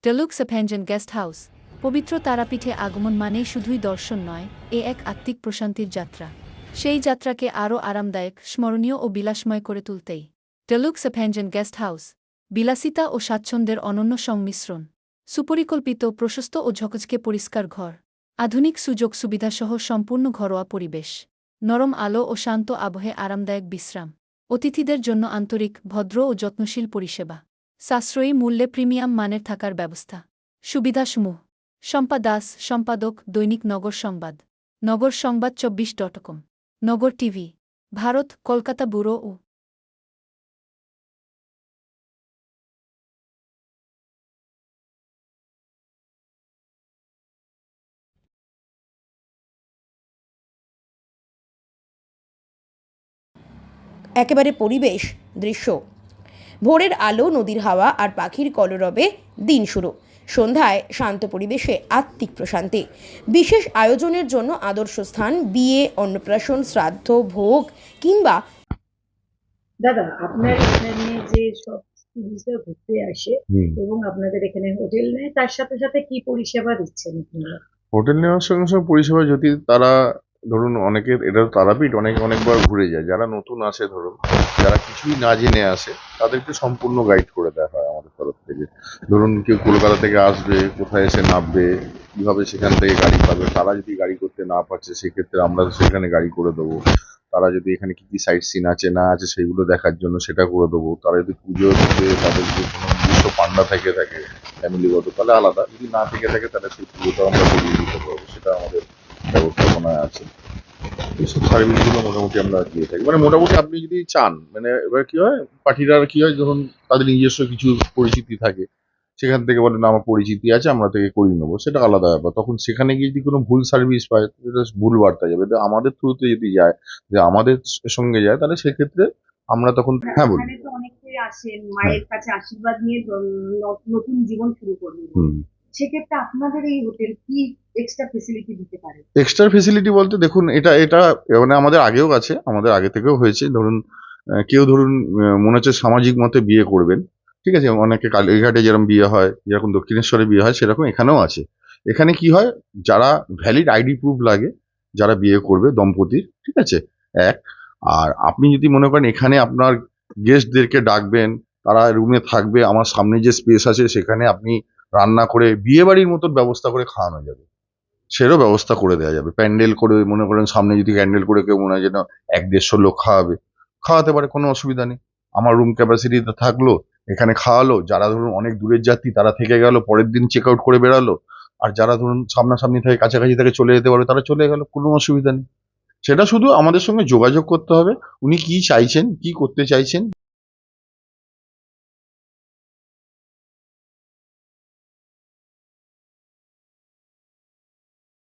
ডেলুক্স অ্যাপেঞ্জন guest house. পবিত্র তারাপীঠে আগমন মানেই শুধুই দর্শন নয়, এ এক আত্মিক প্রশান্তির যাত্রা। সেই যাত্রাকে আরও আরামদায়ক, স্মরণীয় ও বিলাসময় করে তুলতেই ডেলুক্স অ্যাপেঞ্জন গেস্ট হাউস। বিলাসিতা ও স্বাচ্ছন্দ্যের অনন্য সংমিশ্রণ। সুপরিকল্পিত, প্রশস্ত ও ঝকঝকে পরিষ্কার ঘর। আধুনিক সুযোগ সুবিধাসহ সম্পূর্ণ ঘরোয়া পরিবেশ। নরম আলো ও শান্ত আবহে আরামদায়ক বিশ্রাম। অতিথিদের জন্য আন্তরিক, ভদ্র ও যত্নশীল পরিষেবা। সাশ্রয়ী মূল্যে প্রিমিয়াম মানের থাকার ব্যবস্থা। সুবিধাসমূহ: শম্পা দাস, সম্পাদক, দৈনিক নগর সংবাদ, নগর সংবাদ 24.com, নগর টিভি, ভারত, কলকাতা ব্যুরো ও একেবারে পরিবেশ দৃশ্য। ভোরের আলো, নদীর হাওয়া আর পাখির কলরবে দিন শুরু। সন্ধ্যায় শান্ত পরিবেশে আত্মিক প্রশান্তি। বিশেষ আয়োজনের জন্য আদর্শ স্থান। বিয়ে, অন্নপ্রাশন, শ্রাদ্ধ, ভোগ কিংবা দাদা, আপনার এখানে যে সব টুরিস্টরা ঘুরতে আসে এবং আপনাদের এখানে হোটেল নেয়, তার সাথে সাথে কি পরিষেবা দিচ্ছেন আপনারা? হোটেল নেওয়ার সঙ্গে সঙ্গে পরিষেবা যদি তারা ধরুন অনেকের এটা তারাপীঠ অনেকবার ঘুরে যায়, যারা নতুন আসে ধরুন, যারা কিছুই না জেনে আসে তাদেরকে সম্পূর্ণ গাইড করে দেওয়া হয় আমাদের তরফ থেকে। ধরুন কেউ কলকাতা থেকে আসবে, কোথায় এসে নামবে, কিভাবে সেখান থেকে গাড়ি পাবে, তারা যদি গাড়ি করতে না পারছে সেক্ষেত্রে আমরা সেখানে গাড়ি করে দেবো। তারা যদি এখানে কি কি সাইট সিন আছে না আছে সেগুলো দেখার জন্য সেটা করে দেবো। তারা যদি পুজো দিতে তাদের যদি কোনো নির্দিষ্ট পান্ডা থেকে থাকে ফ্যামিলিগত, তাহলে আলাদা। যদি না থেকে থাকে তাহলে সেই পুজোটা আমরা করিয়ে দিতে পারবো, সেটা আমাদের ব্যবস্থাপনায় আছে। এইসব সার্ভিসগুলো মোটামুটি আমরা দিয়ে থাকি। মানে মোটামুটি আপনি যদি চান, মানে এবার কি হয়, পার্টিরা কি হয়, যখন তাদের নিজস্ব কিছু পরিচিতি থাকে সেখান থেকে বলে না আমার পরিচিতি আছে, আমরা থেকে করিয়ে নেবো, সেটা আলাদা ব্যাপার। তখন সেখানে গিয়ে যদি কোনো ভুল সার্ভিস পায়, সেটা ভুল বার্তা যাবে। এটা আমাদের থ্রুতে যদি যায়, যে আমাদের সঙ্গে যায়, তাহলে সেক্ষেত্রে আমরা তখন হ্যাঁ বলি। এখানে তো অনেকেই আসেন মায়ের কাছে আশীর্বাদ নিয়ে নতুন জীবন শুরু করবেন, সেক্ষেত্রে আপনাদের এই হোটেল কি এক্সট্রা ফেসিলিটি দিতে পারে? এক্সট্রা ফেসিলিটি বলতে দেখুন, এটা এটা মানে আমাদের আগেও আছে, আমাদের আগে থেকেও হয়েছে। ধরুন কেউ ধরুন মনে হচ্ছে সামাজিক মতে বিয়ে করবেন, ঠিক আছে, অনেকে কালীঘাটে যেরকম বিয়ে হয়, যেরকম দক্ষিণেশ্বরে বিয়ে হয়, সেরকম এখানেও আছে। এখানে কি হয়, যারা ভ্যালিড আইডি প্রুফ লাগে, যারা বিয়ে করবে দম্পতির, ঠিক আছে, এক। আর আপনি যদি মনে করেন এখানে আপনার গেস্টদেরকে ডাকবেন, তারা রুমে থাকবে, আমার সামনে যে স্পেস আছে সেখানে আপনি রান্না করে বিয়ে বাড়ির মতন ব্যবস্থা করে খাওয়ানো যাবে, সেরও ব্যবস্থা করে দেওয়া যাবে। প্যান্ডেল করে মনে করেন সামনে যদি প্যান্ডেল করে কেউ মনে হয় যেন 100-150 লোক খাওয়াবে, খাওয়াতে পারে, কোনো অসুবিধা নেই। আমার রুম ক্যাপাসিটিতে থাকলো, এখানে খাওয়ালো। যারা ধরুন অনেক দূরের যাত্রী তারা থেকে গেল, পরের দিন চেক আউট করে বেরালো। আর যারা ধরুন সামনাসামনি থেকে কাছাকাছি থেকে চলে যেতে পারবে, তারা চলে গেল, কোনো অসুবিধা নেই। সেটা শুধু আমাদের সঙ্গে যোগাযোগ করতে হবে, উনি কি চাইছেন, কি করতে চাইছেন।